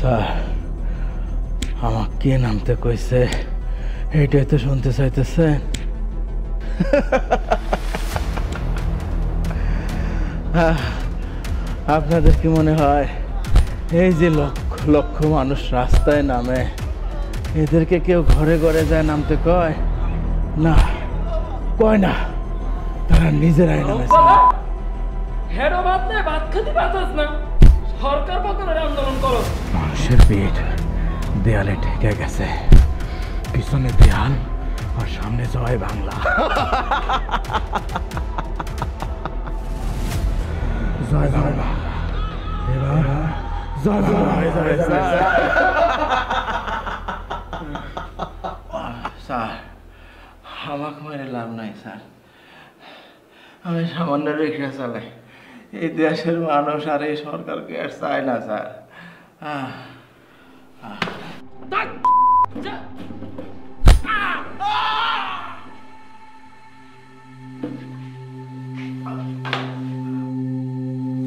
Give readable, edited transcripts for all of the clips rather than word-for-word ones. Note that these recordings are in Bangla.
স্যার আমাকে কে নামতে কইছে এইটাই তো শুনতে চাইতেছেন? আপনাদের কি মনে হয় এই যে লক্ষ লক্ষ মানুষ রাস্তায় নামে এদেরকে কেউ ঘরে ঘরে যায় নামতে কয়? না, কয় না, তারা নিজেরাই নামেছে। মানুষের পিঠ দেয়ালে ঠেকে গেছে, পিছনে দেয়াল আর সামনে জয় বাংলা। জয় বাংলা, এবার জয় বাংলা হয়ে যাবে। স্যার আমাকে মেরে লাভ নাই স্যার, আমি সামান্য রিক্সা চালাই। এই দেশের মানুষ আর এই সরকারকে আর চায় না স্যার।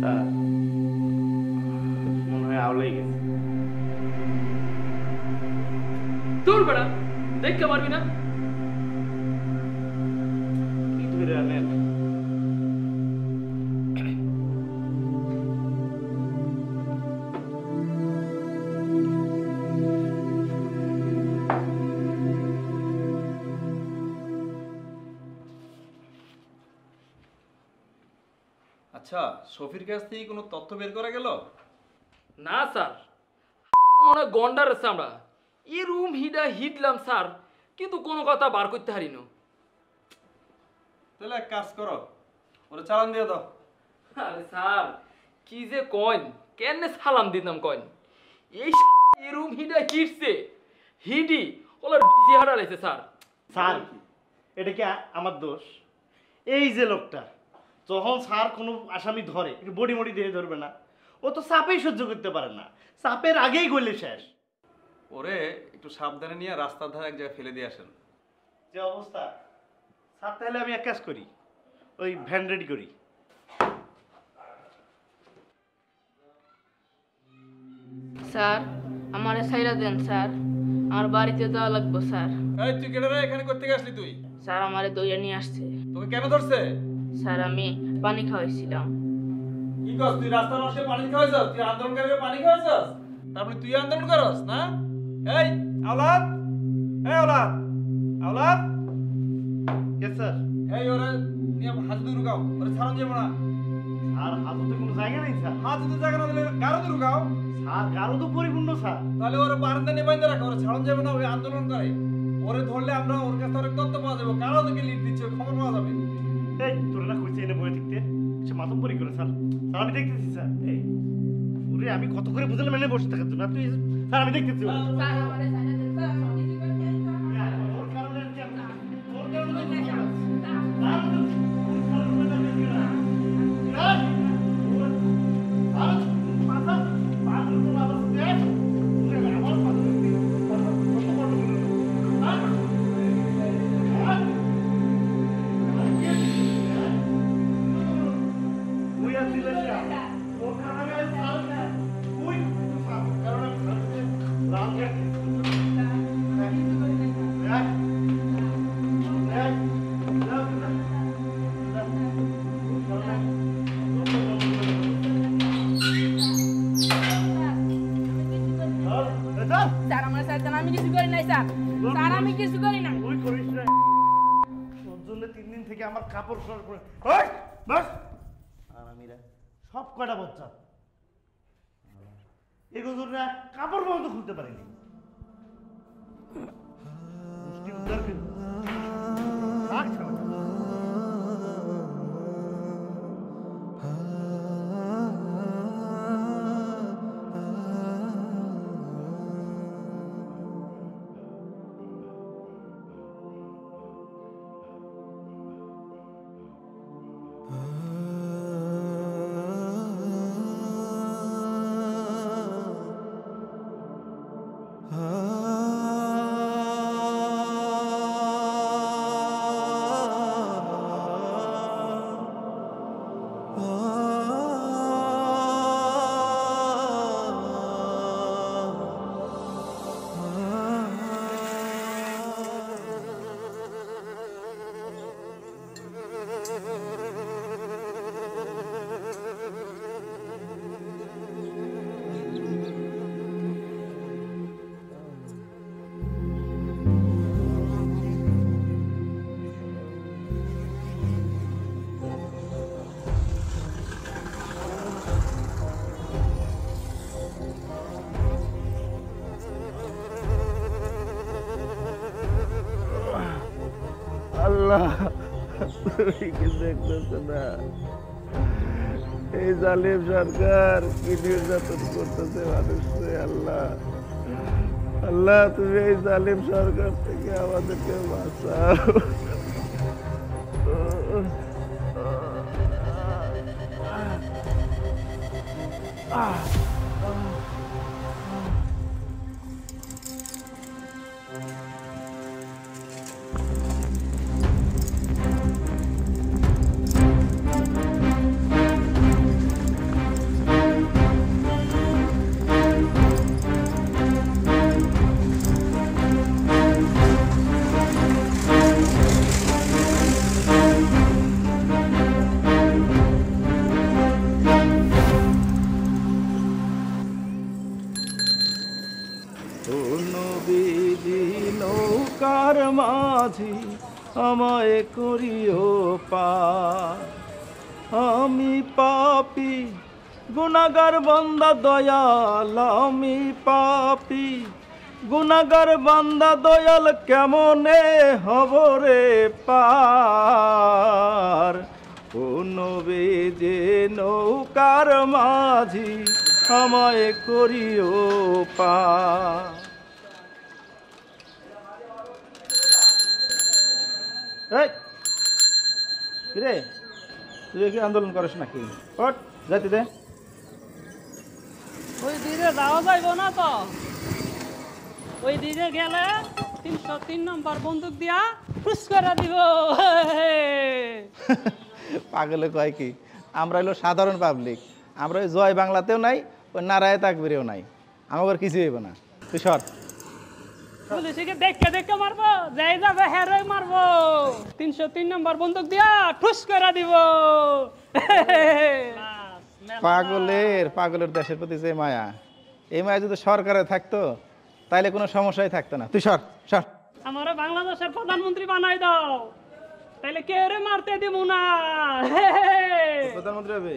স্যার মনে হয় আউলাই গেছে। দূর বেড়া, দেখতে পারবি না? কি ধরে আনেন? আচ্ছা, শফির কাছ থেকে কোনো তথ্য বের করা গেল? না স্যার, মনে গন্ডার আছে আমরা এই রুম হিটলাম স্যার, কিন্তু কোনো কথা বার করতে হারি না। তাহলে এক কাজ করো, ওরা চালান দিয়ে দাও। আরে স্যার কি যে কইন, কেন সালাম দিতাম কইন? এই রুম হিটছে, হিডি ওলার বিসি হারাইছে স্যার। স্যার এটা কি আমার দোষ? এই যে লোকটা যখন স্যার কোনো আসামি ধরে একটু বডি মডি দিয়ে ধরবে না, ও তো চাপেই সহ্য করতে পারে না, চাপের আগেই গলে শেষ। ওরে একটু সাবধানে নিয়ে রাস্তার ধারে এক জায়গায় ফেলে দিয়ে আসেন। যে অবস্থা স্যার, তাহলে আমি এক কাজ করি, ওই ভ্যান রেডি করি। স্যার আমারে ছাইরা দেন স্যার, আমার বাড়িতে যাওয়া লাগবে স্যার। এই তুই কেডা রে? এখানে করতে আসলি তুই? স্যার আমারে দইয়া নিয়ে আসছে। তোকে কেন ধরছে? স্যার আমি পানি খাওয়াইছিলাম। কি করছ তুই? রাস্তার পাশে পানি খাওয়াইছস? তুই আন্দোলনকারীকে পানি খাওয়াইছস? তারপরে তুই আন্দোলন করস না? এই আওলাদ, এই আওলাদ, আওলাদ। Yes sir. এই ওরে নিয়ে হাজতে রুকাও, ওরে ছাড়ন যাবে না। আর হাজতে কোনো জায়গা নেই স্যার। হাজতে জায়গা না দিলে গারদে রুকাও। স্যার গারো তো পরিপূর্ণ স্যার। তাহলে ওরে বারান্দা নিয়ে বাইন্ধে রাখো, ওরে ছাড়ন যাবে না, ওই আন্দোলন করে। ওরে ধরলে আমরা ওর কাছে অনেক তথ্য পাওয়া যাবে, কারো থেকে লিড দিচ্ছে, খবর পাওয়া যাবে। এই তোর না কইছে এনে বয়ে দেখতে, সে মাতব্বরি করে স্যার। স্যার আমি দেখতেছি স্যার। এই ওরে আমি কত করে বুঝলে মেনে বসে থাকার জন্য, তুই স্যার আমি দেখতেছি। স্যার আমারে ছাইরা দেন স্যার, আমি কিছু করি নাই স্যার। ওর কারণে কি আপনি ওর কারণে স্যার আমারে ছাইরা দেন, আমি কিছু করি নাই স্যার। স্যার আমি কিছু করি না। ওই করিস না। তোর জন্য 3 দিন থেকে আমার কাপড় সর পড়ে। ওই বস। আর আমিরা সব কয়টা বাচ্চা এগুলো না কাপড় পর্যন্ত খুলতে পারিনি। মুষ্টি উদ্ধার করে রাখ ছাড়া। আল্লাহ তুমি কি দেখতেছো না এই জালিম সরকার কি নির্যাতন করতেছে মানুষকে? আল্লাহ আল্লাহ তুমি এই জালিম সরকার থেকে আমাদেরকে বাঁচাও। নৌকার মাঝি আমায় করিও পার, আমি পাপী গুনাহগার বান্দা দয়াল, আমি পাপী গুনাহগার বান্দা দয়াল, কেমনে হব রে পার। ও নবী যে নৌকার মাঝি আমায় করিও পার। রে তুই কি আন্দোলন করিস নাকি? ওঠ যাইতে দে। ওই দিকে যাওয়া যাইব না তো, ওই দিকে গেলে 303 নম্বর বন্দুক দিয়া খুশ করে দিব। পাগলে কয় কি, আমরা হলো সাধারণ পাবলিক, আমরা ওই জয় বাংলাতেও নাই, ওই নারায় তাকবীরেও নাই, আমাদের কিছু হইব না। তুই সর। পুলিশকে দেখে দেখে মারবো, যাই যাবে হেরে মারবো, 303 নম্বর বন্দুক দিয়া ঠুস করে দিব। পাগলের দেশের প্রতি যে মায়া, এই মায়া যদি সরকারে থাকতো তাইলে কোনো সমস্যাই থাকতো না। তুই সর সর। আমার বাংলাদেশের প্রধানমন্ত্রী বানাই দাও, তাইলে কে রে মারতে দিব না। প্রধানমন্ত্রী হবে?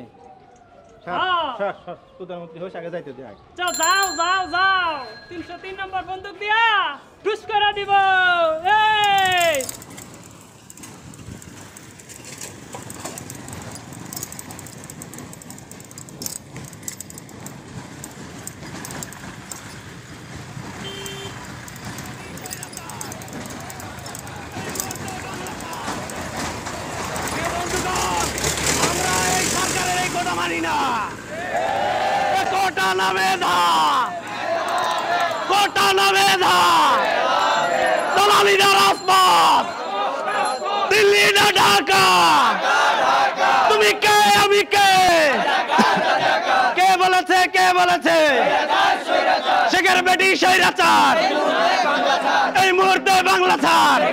প্রধানমন্ত্রী হোস, আগে যাইতে দে। যাও যাও যাও যাও, 303 নম্বর বন্দুক দিয়া ঠুস করে দিব। এই কোটা নামে ধা, কোটা নামে ধা, দালালি না রাজপথ, দিল্লি না ঢাকা, তুমি কে আমি কে? কে বলেছে, কে বলেছে শেখের বেটি স্বৈরাচার? এই মুহূর্তে বাংলা ছাড়।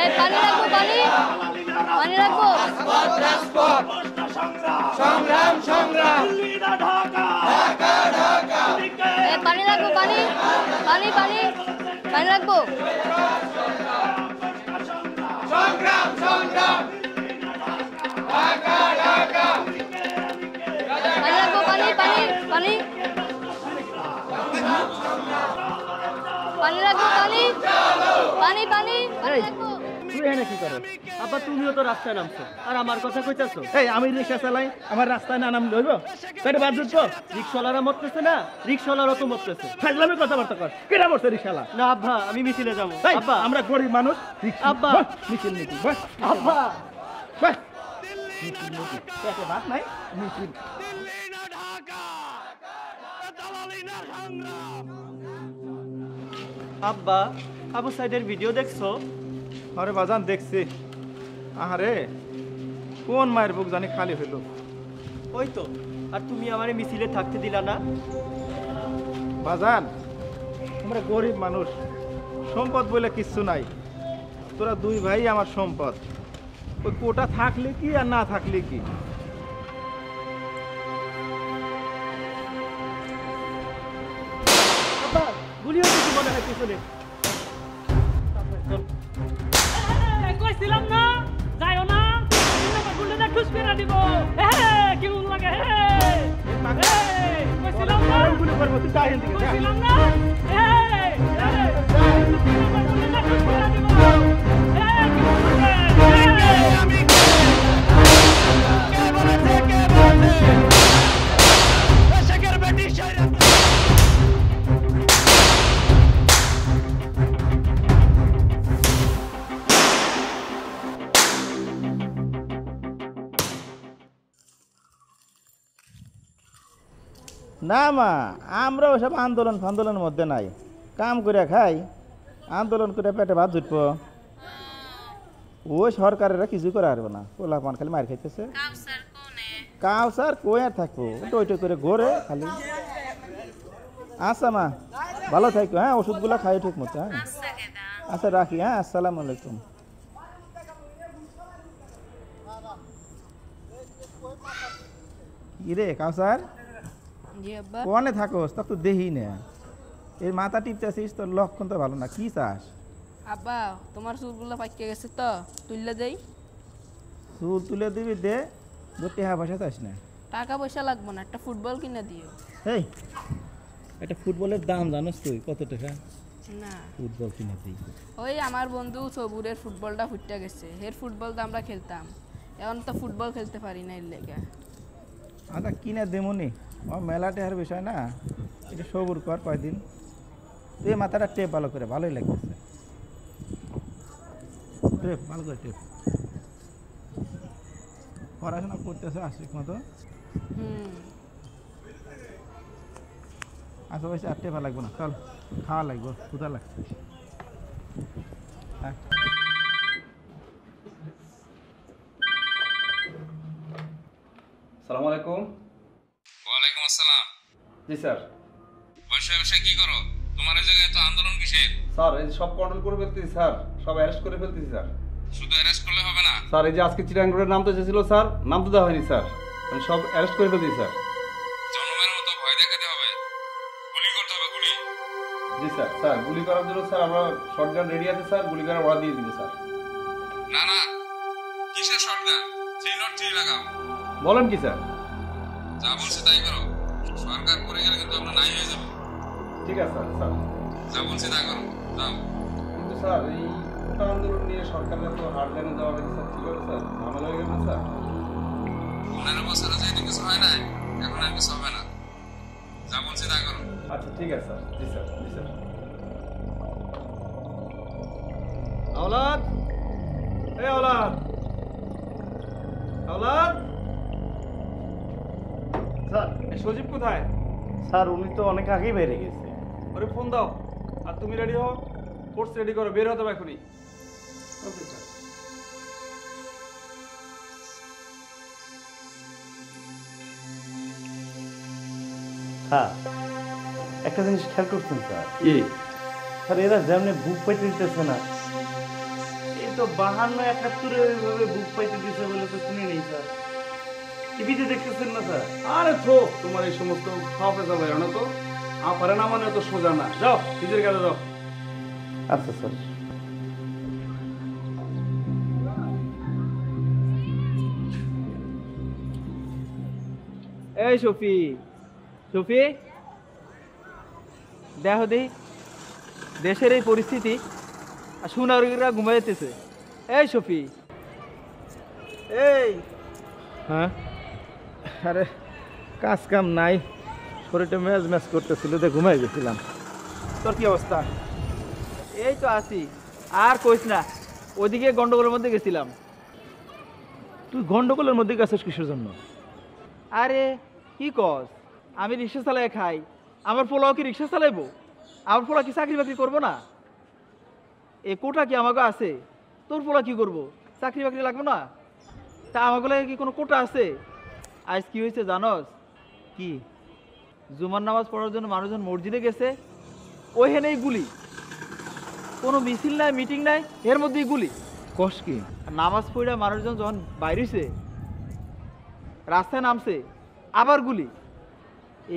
এই পানি রাখবো, পানি পানি রাখবো। সংগ্রাম সংগ্রাম, এই পানি রাখবো, পানি পানি পানি পানি রাখবো। সংগ্রাম সংগ্রাম, পানি রাখবো, পানি পানি পানি পানি রাখবো, পানি পানি পানি পানি রাখবো। তুই এনে কি করো? আবার তুমিও তো রাস্তায় নামছো আর আমার কথা কইতাছো। এই আমি রিক্সা চালাই, আমার রাস্তায় না নাম লইব? তাইলে বাদ দিচ্ছ? রিক্সাওয়ালারা মরতেছে না, রিক্সাওয়ালারা তো মরতেছে। ফাজলামি কথাবার্তা কর। কেটা বলছে রিক্সাওয়ালা? না আব্বা, আমি মিছিলে যাবো। এই, আব্বা, আমরা গরিব মানুষ। আব্বা। বস, মিছিল নীতি বস। আব্বা, বস। মিছিল নীতি পেটে ভাত নাই, মিছিল। আব্বা, আবু সাইদের ভিডিও দেখছো? আরে বাজান দেখছি। আহারে কোন মায়ের বুক জানি খালি হইল। ওই তো, আর তুমি আমারে মিছিলে থাকতে দিলা না। বাজান আমরা গরিব মানুষ, সম্পদ বলে কিচ্ছু নাই। তোরা দুই ভাই আমার সম্পদ। ওই কোটা থাকলে কি আর না থাকলে কি। আব্বা, গুলি হচ্ছে কি মনে হয় পিছনে? কইছিলাম না যাইও না, গুন্ডাদের ঠুস করে দিব। কি মন লাগে? কইছিলাম না, গুলি করবো, তুই যাই এদিকে, যা। কইছিলাম না। গুন্ডাদের ঠুস করে দিব। না মা, আমরা ওসব আন্দোলন ফান্দোলনের মধ্যে নাই। কাম করে খাই, আন্দোলন করে পেটে ভাত জুটব। ওই সরকারেরা কিছু করে পারবে না, পোলা পান খালি মার খাইতেছে। কাউ স্যার কই আর থাকবো, টই টই করে ঘোরে খালি। আচ্ছা মা, ভালো থাকো। হ্যাঁ, ওষুধগুলো খাই ঠিক মতো। হ্যাঁ আচ্ছা, রাখি। হ্যাঁ, আসসালামু আলাইকুম। কি রে কাউসার, জি আব্বা। কোনে থাকোস? তক তো দেহি না, এর মাথা টিপতেছিস, তোর লক্ষণ তো ভালো না। কি চাস? আব্বা তোমার চুলগুলো পাইকে গেছে তো, তুললে দেই। চুল তুলে দিবি দে, দুটি হা পয়সা চাস না। টাকা পয়সা লাগবে না, একটা ফুটবল কিনে দিও। এই, একটা ফুটবলের দাম জানোস তুই কত টাকা? না, ফুটবল কিনে দিই। ওই আমার বন্ধু সবুরের ফুটবলটা ফুটতে গেছে, এর ফুটবল তো আমরা খেলতাম, এখন তো ফুটবল খেলতে পারি না এর লেগে। আচ্ছা কিনে দেমনি, ও মেলা টেহার বিষয় না, এটা সবুর কর কয়দিন। তুই মাথাটা টেপ ভালো করে, ভালোই লাগতেছে। টেপ ভালো করে টেপ। পড়াশোনা করতেছে আশিক মতো। আচ্ছা পয়সা আর টেপা লাগবে না, চল খাওয়া লাগবে, ক্ষুধা লাগছে। হ্যাঁ আসসালামু আলাইকুম। ওয়ালাইকুম আসসালাম। জি স্যার। বসে বসে কি করো? তোমার এই জায়গায় তো আন্দোলন কিসের? স্যার এই যে সব কন্ট্রোল করে ফেলতেছি স্যার, সব অ্যারেস্ট করে ফেলতেছি স্যার। শুধু অ্যারেস্ট করলে হবে না স্যার এই যে আজকে চিটাগাং রোডের নাম তো এসেছিল স্যার, নাম তো দেওয়া হয়নি স্যার, আমি সব অ্যারেস্ট করে ফেলতেছি স্যার। জনগণের মতো ভয় দেখাতে হবে, গুলি করতে হবে, গুলি। জি স্যার। স্যার গুলি করার জন্য স্যার আমরা শটগান রেডি আছে স্যার, গুলি করার অর্ডার দিয়ে দিবে স্যার। না না, কিসের শটগান? 303 লাগাও। বলেন কি স্যার? যা বলছে তাই করো, সরকার পড়ে গেলে কিন্তু আমরা নাই হয়ে যাবো। ঠিক আছে স্যার। স্যার যা বলছে তাই করো, যাও। কিন্তু স্যার এই কোটা আন্দোলন নিয়ে সরকারের তো হার্ডলাইনে যাওয়া লাগে স্যার, ঠিক আছে স্যার, ঝামেলা হয়ে গেল না স্যার? 15 বছরে যেহেতু কিছু হয় না, এখন আর কিছু হবে না। যা বলছে তাই করো। আচ্ছা ঠিক আছে স্যার। জি স্যার। জি স্যার। আওলাদ, এই আওলাদ, আওলাদ। স্যার, এই সজীব কোথায়? স্যার উনি তো অনেক আগেই বেড়ে গেছে। ওরে ফোন দাও, আর তুমি রেডি হও, কোর্স রেডি করো, বের হতে হবে এখনই। Okay sir. স্যার একটা জিনিস খেয়াল করছেন স্যার? কি? স্যার এরা যেমনি বুক পাইতে দিতেছে না, এই তো 52-71 ওইভাবে বুক পাইতে দিতেছে বলে তো শুনি নেই স্যার। টিভিতে দেখতেছেন না স্যার? আরে থো, তোমার এই সমস্ত খাওয়া পেঁচা বাইরে না তো, পারে না মানে তো সোজা না। যাও নিজের কাজে যাও। আচ্ছা স্যার। এই শফি, শফি দেখো দি দেশের এই পরিস্থিতি, আর সুনাগরিকরা ঘুমাইতেছে। এই শফি, এই। হ্যাঁ, আরে কাজ কাম নাই, শরীরটা ম্যাজ ম্যাজ করতেছিল, তো ঘুমাই গেছিলাম। তোর কি অবস্থা? এই তো আছি, আর কইস না, ওইদিকে গন্ডগোলের মধ্যে গেছিলাম। তুই গন্ডগোলের মধ্যে গেছিস কিসের জন্য? আরে কি কস, আমি রিক্সা চালাই খাই, আমার পোলাও কি রিক্সা চালাইবো? আমার পোলা কি চাকরি বাকরি করবো না? এ কোটা কি আমাকে আছে? তোর পোলা কি করবো? চাকরি বাকরি লাগবে না? তা আমাকে কি কোনো কোটা আছে? আজ কি হয়েছে জানস? কি, জুমার নামাজ পড়ার জন্য মানুষজন মসজিদে গেছে, ওইখানেই গুলি, কোনো মিছিল নাই, মিটিং নাই, এর মধ্যেই গুলি। কস কি? নামাজ পড়া মানুষজন যখন বাইরেছে, রাস্তায় নামছে, আবার গুলি।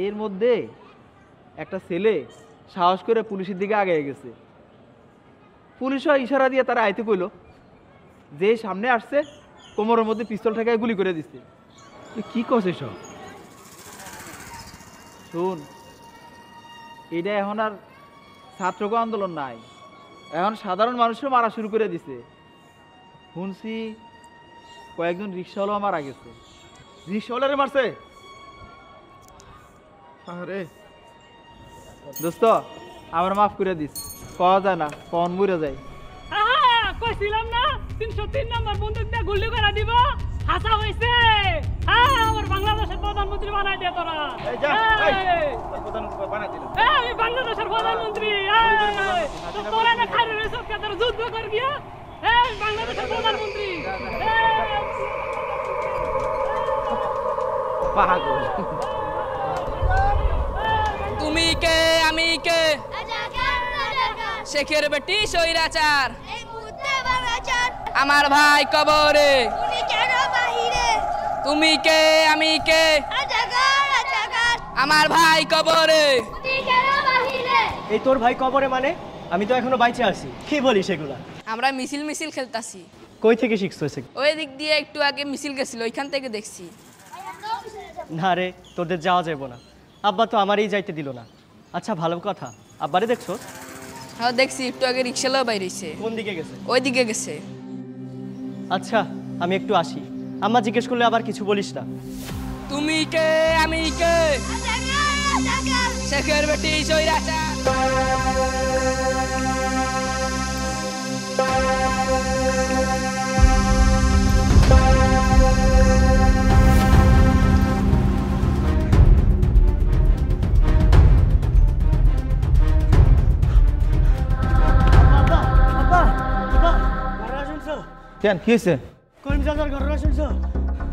এর মধ্যে একটা ছেলে সাহস করে পুলিশের দিকে আগে গেছে, পুলিশও ইশারা দিয়ে তারা আইতে কইল, যে সামনে আসছে কোমরের মধ্যে পিস্তল ঠেকায় গুলি করে দিচ্ছে। তুই কি করছিস সব? শুন, এটা এখন আর ছাত্রকে আন্দোলন নাই, এখন সাধারণ মানুষও মারা শুরু করে দিছে। শুনছি কয়েকজন রিক্সাওয়ালা মারা গেছে। রিক্সাওয়ালারে মারছে? আরে দোস্ত আমার মাফ করে দিস, পাওয়া যায় না, কন মরে যায়। কইছিলাম না 303 নম্বর বন্দুক দিয়ে গুলি করে দিব, হাসা হইছে। আমার বাংলাদেশের প্রধানমন্ত্রী বানাই দে তোরা। এই যা, এই, এই, প্রধান বানাই দিলাম। আমি বাংলাদেশের প্রধানমন্ত্রী। তো তোরা না খাই রইছ কে, তোরা যুদ্ধ করবি? এই বাংলাদেশের প্রধানমন্ত্রী। পাগল। তুমি কে আমি কে, শেখের বেটি সৈরাচার, আমার ভাই কবরে, তুমি কে আমি কে, আমার ভাই কবরে। এই তোর ভাই কবরে মানে? আমি তো এখনো বাইচে আছি। কি বলিস এগুলা? আমরা মিছিল মিছিল খেলতাছি। কই থেকে শিখছো এসে? ওই দিক দিয়ে একটু আগে মিছিল গেছিল, ওইখান থেকে দেখছি। না রে, তোদের যাওয়া যাবে না। আব্বা তো আমারই যাইতে দিল না। আচ্ছা ভালো কথা, আব্বারে দেখছো? হ্যাঁ দেখছি, একটু আগে রিক্সালাও বাইরেছে। কোন দিকে গেছে? ওই দিকে গেছে। আচ্ছা আমি একটু আসি, আম্মা জিজ্ঞেস করলে আবার কিছু বলিস না। তুমি কে আমি কে, শেখের বেটি সৈরাচার। কেন কি হয়েছে? করিম চাচার ঘটনা শুনছো?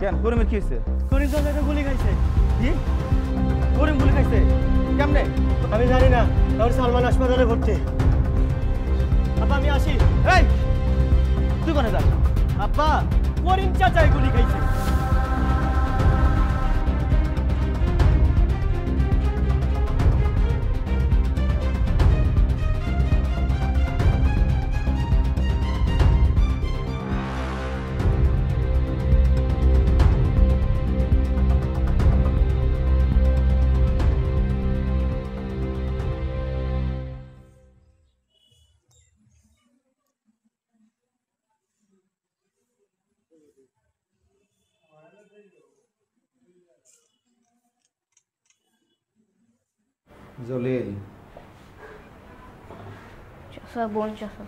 কেন করিমের কি হয়েছে? করিম চাচা একটা গুলি খাইছে। কি করিম গুলি খাইছে? কেমনে? আমি জানি না, ওর সালমান হাসপাতালে ভর্তি। আব্বা আমি আসি। এই তুই কোনে যাস? আব্বা করিম চাচাই গুলি খাইছে। জলিল চাষা বোন চাষা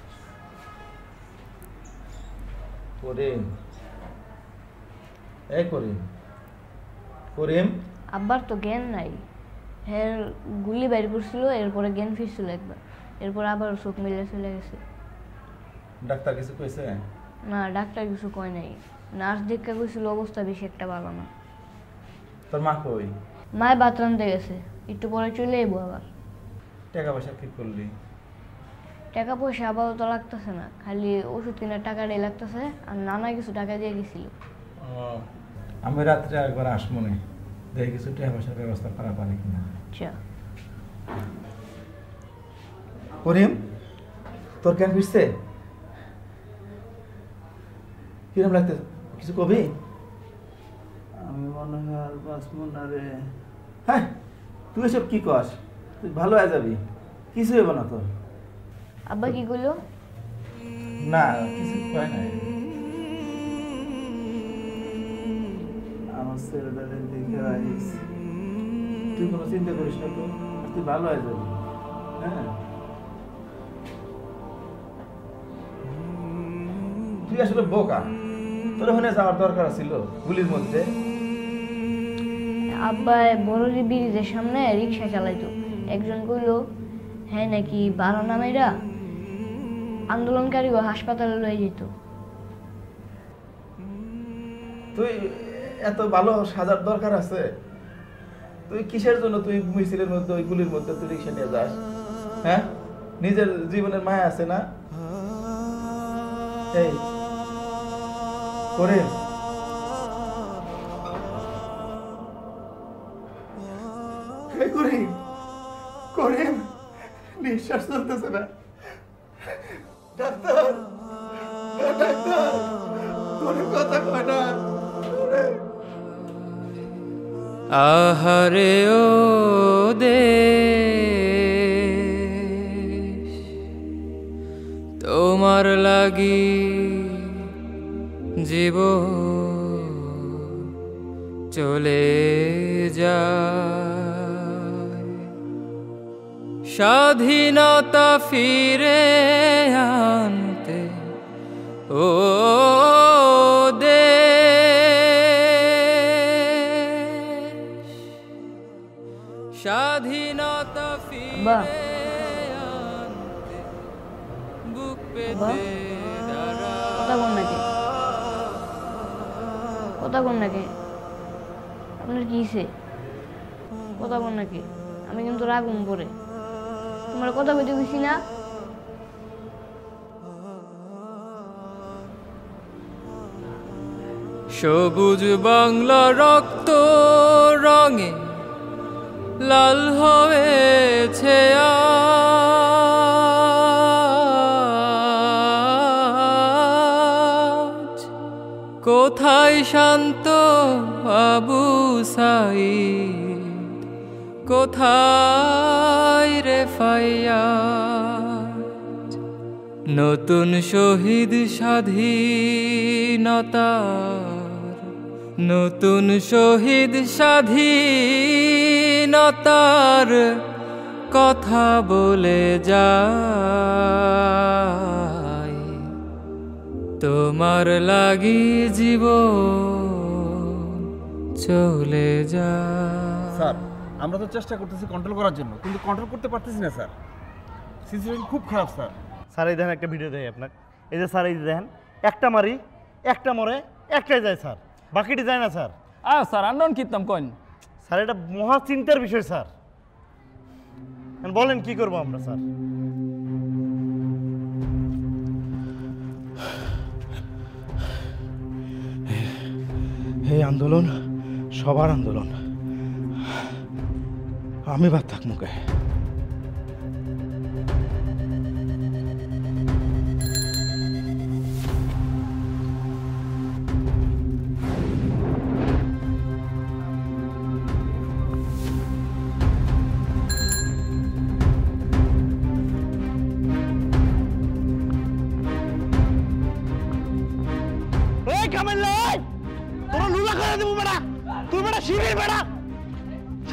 করিম, এই করিম, করিম আব্বার তো জ্ঞান নাই। হ্যাঁ গুলি বাইর করছিল, এরপরে জ্ঞান ফিরছিল একবার, এরপর আবার চোখ মিলে চলে গেছে। ডাক্তার কিছু কইছে? না ডাক্তার কিছু কয় নাই, নার্স দেখা গেছিল অবস্থা বেশি একটা ভালো না। তোর মা কই? মায় ভাত রাঁধতে গেছে, একটু পরে চলে এবো আবার। টাকা পয়সা কি করলি? টাকা পয়সা আপাতত লাগতেছে না, খালি ওষুধ কেনার টাকাটাই লাগতেছে, আর নানা কিছু টাকা দিয়ে গেছিল। আমি রাত্রে একবার আসবো না, দেখি কিছু টাকা পয়সার ব্যবস্থা করা পারে কিনা। আচ্ছা করিম তোর কেন ফিরছে? কিরম লাগতে, কিছু কবি? আমি মনে হয় আর বাঁচবো না রে। হ্যাঁ তুই এসব কি কস? তুই ভালো হয়ে যাবি, কিছু হইব না তোর। আব্বা কি কইলো? না কিছু কয় নাই। আমার ছেলেটারে দেখে আইস, তুই কোনো চিন্তা করিস না তো, তুই ভালো হয়ে যাবি। হ্যাঁ তুই আসলে বোকা, তোর ওখানে যাওয়ার দরকার ছিল গুলির মধ্যে। আব্বা বড়রি ব্রিজের সামনে রিক্সা চালাইতো, একজন কইলো হ্যাঁ নাকি 12 নামেরা আন্দোলনকারীও হাসপাতালে লয়ে যেত। তুই এত ভালো সাজার দরকার আছে? তুই কিসের জন্য তুই মিছিলের মধ্যে ওই গুলির মধ্যে তুই রিক্সা নিয়ে যাস? হ্যাঁ নিজের জীবনের মায়া আছে না? এই করিম, করিম, করিম নিঃশ্বাস চলতেছে না। ডাক্তার, ডাক্তার, করিম কথা কয় না। আহারে ও দেশ, তোমার লাগি জীবন চলে যায়। স্বাধীনতা ফিরে আনতে ও দেশ, স্বাধীনতা ফিরে আনতে বুক পেতে কথা বল নাকি? আপনার কি হয়েছে? কথা বল নাকি? আমি কিন্তু রাগুম পরে তোমার কথা বলতে গেছি না। সবুজ বাংলা রক্ত রঙে লাল হয়েছে আজ। কোথায় শান্ত আবু সাঈদ, কোথায় রে ফাইয়াজ? নতুন শহীদ স্বাধীনতার, নতুন শহীদ স্বাধীনতার কথা বলে যায়। তোমার লাগি জীবন চলে যায়। স্যার আমরা তো চেষ্টা করতেছি কন্ট্রোল করার জন্য, কিন্তু কন্ট্রোল করতে পারতেছি না স্যার। সিচুয়েশন খুব খারাপ স্যার। স্যার এই দেখেন একটা ভিডিও দেয় আপনার, এই যে স্যার এই যে দেখেন একটা মারি একটা মরে একটাই যায় স্যার, বাকিটি যায় না স্যার। স্যার আন্দোলন কিতাম কইন স্যার এটা মহা চিন্তার বিষয় স্যার। বলেন কি করবো আমরা স্যার? এই আন্দোলন সবার আন্দোলন, আমি বাদ থাক মুখে।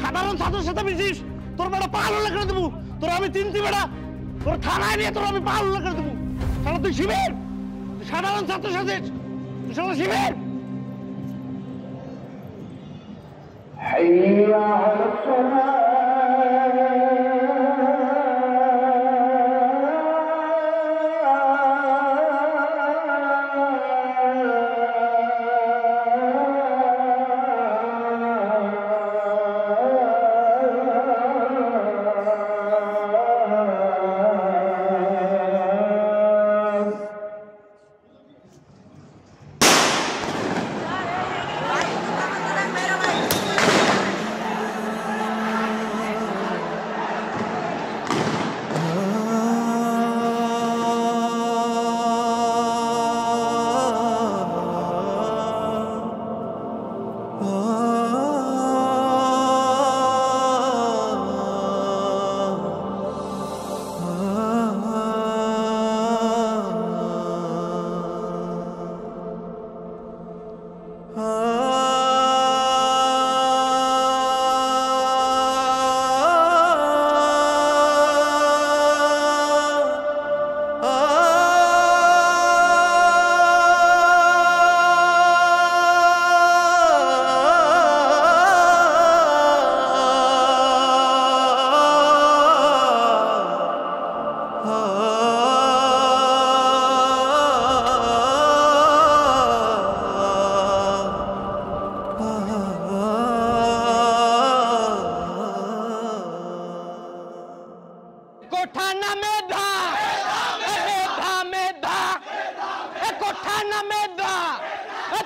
সাধারণ ছাত্রের সাথে মিশিস, তোর বেটা পাগল করে দেবো। তোর আমি চিনছি বেটা, তোর থানায় নিয়ে তোর আমি পাগল করে দেবো। সারা তুই শিবির, সাধারণ ছাত্রের সাথে তুই সারা শিবির।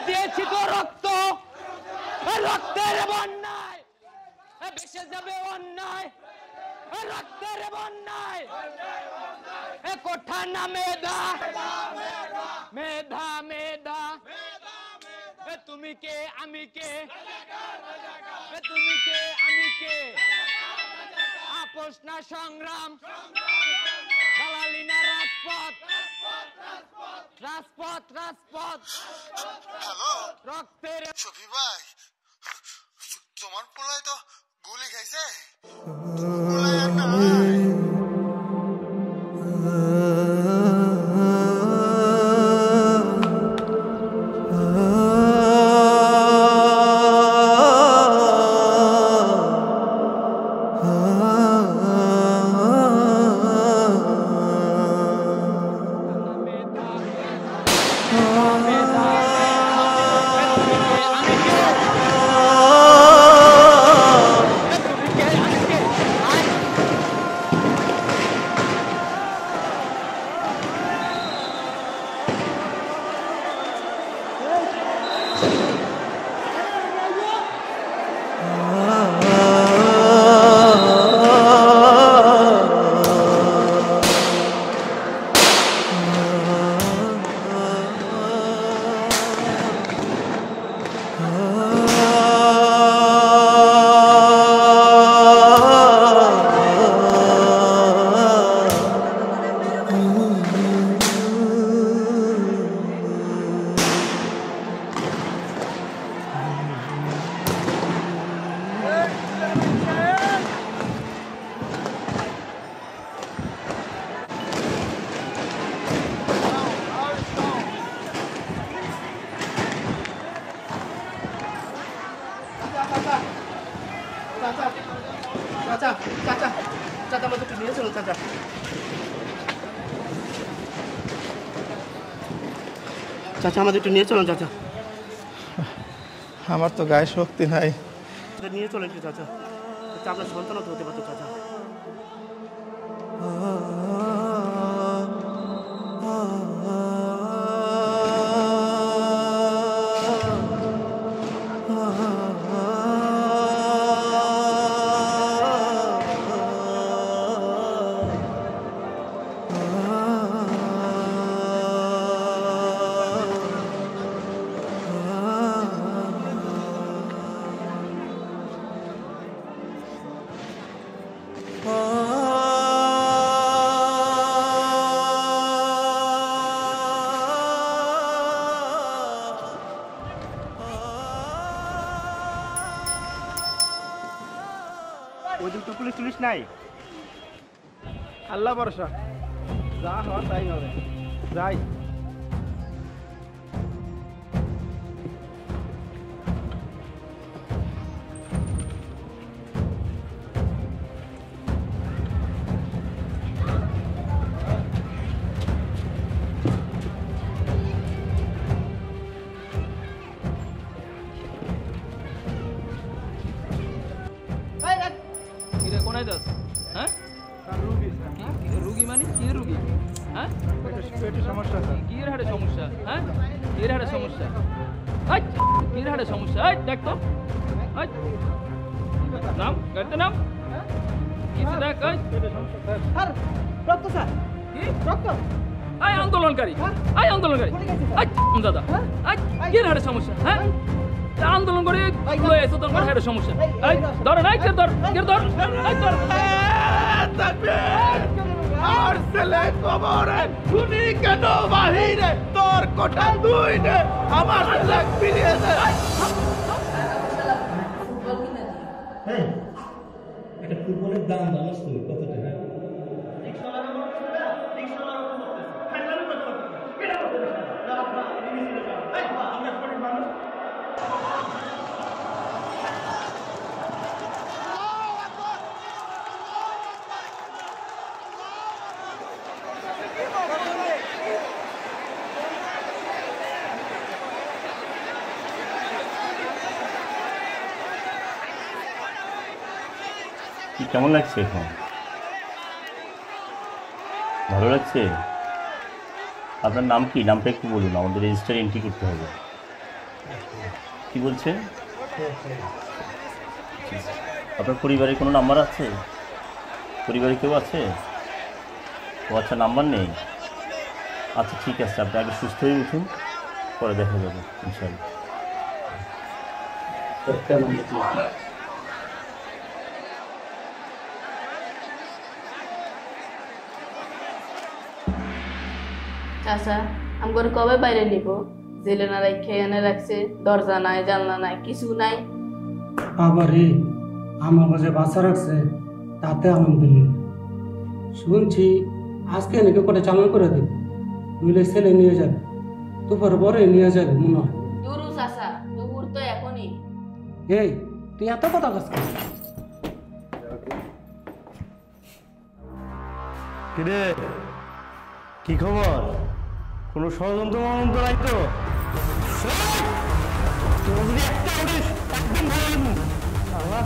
দিয়েছি তো রক্ত, রক্তের বন্যায় ভেসে যাবে অন্যায়, রক্তের বন্যায় কোঠা না মেধা, মেধা মেধা তুমি কে আমি কে, তুমি কে আমি কে, আপোষ না সংগ্রাম, দালালি না রাজপথ, রাজপথ রাজপথ, রক্তের শফি ভাই তোমার পোলায় তো গুলি খাইছে পোলায় আর নাই চাচা আমাদের একটু নিয়ে চলুন চাচা আমার তো গায়ে শক্তি নাই নিয়ে চলেন একটু চাচা আপনার সন্তানও তো হতে পারতো চাচা ওই দিন তো পুলিশ টুলিশ নাই আল্লাহ ভরসা যা হওয়ার তাই হবে যাই কোনায় যাস হ্যাঁ রুগী মানে কি রুগী হ্যাঁ পেটের সমস্যা কি এর হাড়ে সমস্যা হ্যাঁ কি এর হাড়ে সমস্যা কি এর হাড়ে সমস্যা দেখ তো নাম গাড়িতে নাম কিছু দেখ রক্ত স্যার কি রক্ত আয় আন্দোলনকারী দাদা কি এর হাড়ে সমস্যা হ্যাঁ আন্দোলন করে এসে তোর হাড়ে সমস্যা ধরে নাই কে ধর আর ছেলে কবরে শুনি কেন বাহিরে তোর কোঠা দুই নে আমার ছেলে ফিরিয়ে দে এটা ফুটবলের দাম জানোস তুই কত টাকা কেমন লাগছে এখন ভালো লাগছে আপনার নাম কি নামটা একটু বলুন আমাদের রেজিস্টার এন্ট্রি করতে হবে কি বলছে আপনার পরিবারের কোনো নাম্বার আছে পরিবারে কেউ আছে ও আচ্ছা নাম্বার নেই আচ্ছা ঠিক আছে আপনি আগে সুস্থ হয়ে উঠুন পরে দেখা যাবে ইনশাআল্লাহ চাচা আমার কবে বাইরে নিব জেলে না রাখে এনে রাখছে দরজা নাই জানলা নাই কিছু নাই বাবারে আমাকে যে বাচ্চা রাখছে তাতে আলহামদুলিল্লাহ। শুনছি আজকে নাকি করে চালান করে দেবে, নইলে ছেলে নিয়ে যাবে, দুপুর পরে নিয়ে যাবে মনে হয়। দুরু চাচা, দুপুর তো এখনই। এই তুই এত কথা কাজ কর। কিরে কি খবর? কোনো ষড়যন্ত্র মন্ত্র নাই তো? তোর যদি একটা উঠিস একদম ভালো আল্লাহ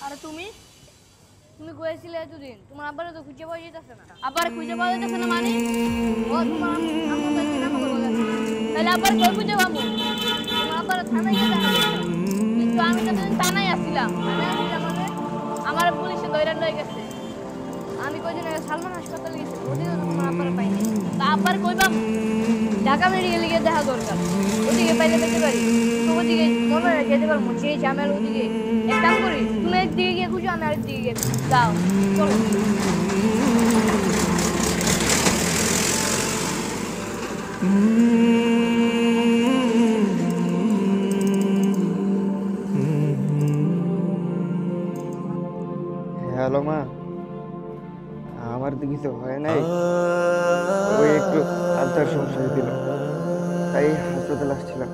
আরে তুমি তুমি কইছিলে এতদিন তোমার আব্বারে তো খুঁজে পাওয়া যাইতেছে না। আবার খুঁজে পাওয়া যাইতেছে না মানে ও তোমার আম্মু তো কিনা আমাকে বলে তাহলে আবার কই খুঁজে পাবো? তোমার আব্বারে থানায় গিয়ে দেখা করতে। কিন্তু আমি তো থানায় আসছিলাম মানে আমার পুলিশে ধরে লয়ে গেছে। আমি কইদিন আগে সালমান হাসপাতালে গেছি, ওদিকে তোমার আব্বারে পাইনি। তা আব্বার কই পাবো? ঢাকা মেডিকেলে গিয়ে দেখা দরকার, ওদিকে পাইলে পেতে পারি। তো ওদিকে মনে হয় যেতে পারবো, সেই ঝামেলা ওদিকে এক কাম করি, তুমি একদিকে গিয়ে খুঁজো, আমি আরেকদিকে গিয়ে যাও চলো। হ্যালো মা, আমার তো কিছু হয় নাই, ওই একটু আলতার সমস্যা হয়েছিল তাই হাসপাতালে আসছিলাম।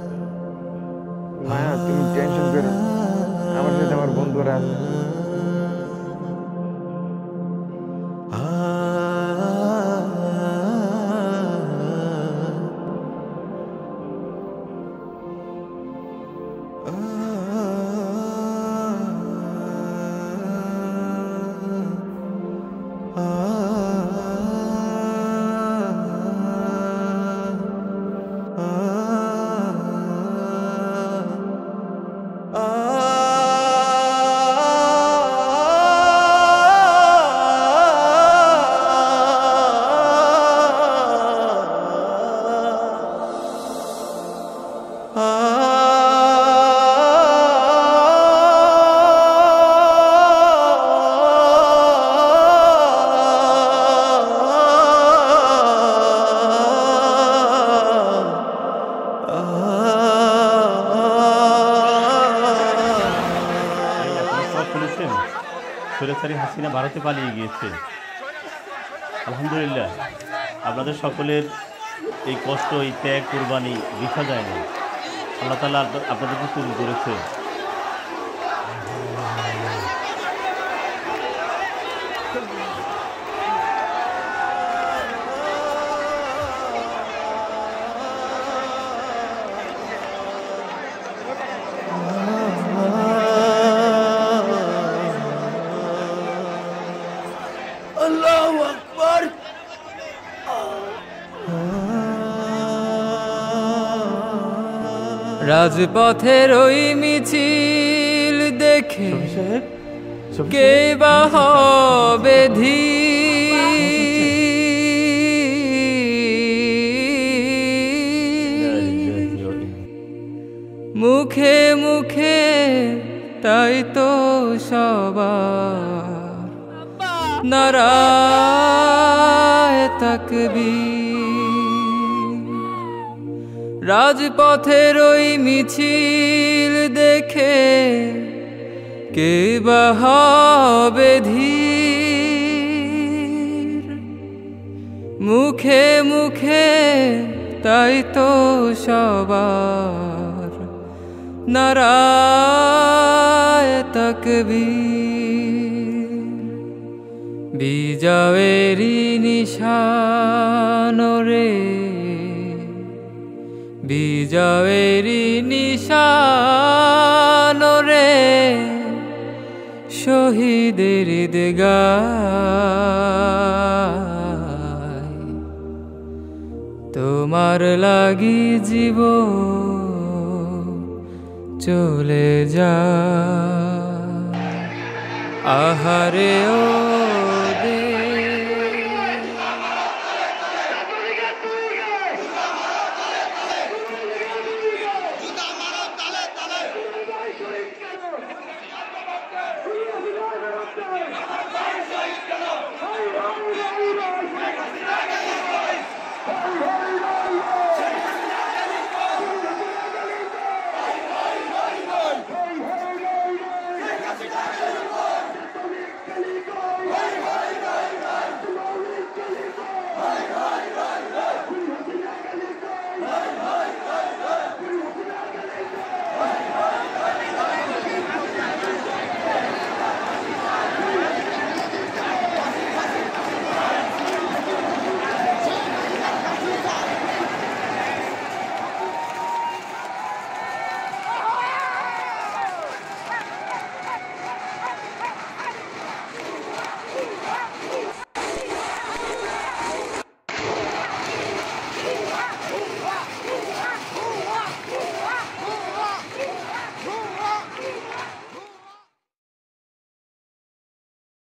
মা তুমি টেনশন করো, আমার সাথে আমার বন্ধুরা আছে। স্বৈরাচারী হাসিনা ভারতে পালিয়ে গিয়েছে। আলহামদুলিল্লাহ, আপনাদের সকলের এই কষ্ট, এই ত্যাগ, কুরবানি বৃথা যায় না। আল্লাহ তাআলা আপনাদেরকে কবুল করেছে। আল্লাহু আকবার। রাজপথের ওই মিছিল দেখে কে বা হবে মুখে মুখে তাই তো সবার নারায়ে তাকবীর। রাজপথের ওই মিছিল দেখে কে বা হবে ধীর মুখে মুখে তাই তো সবার নারায়ে তাকবীর বিজয়েরই নিশান রে বিজয়েরই নিশান রে শহীদের ঈদগায় তোমার লাগি জীব চলে যা আহারে ও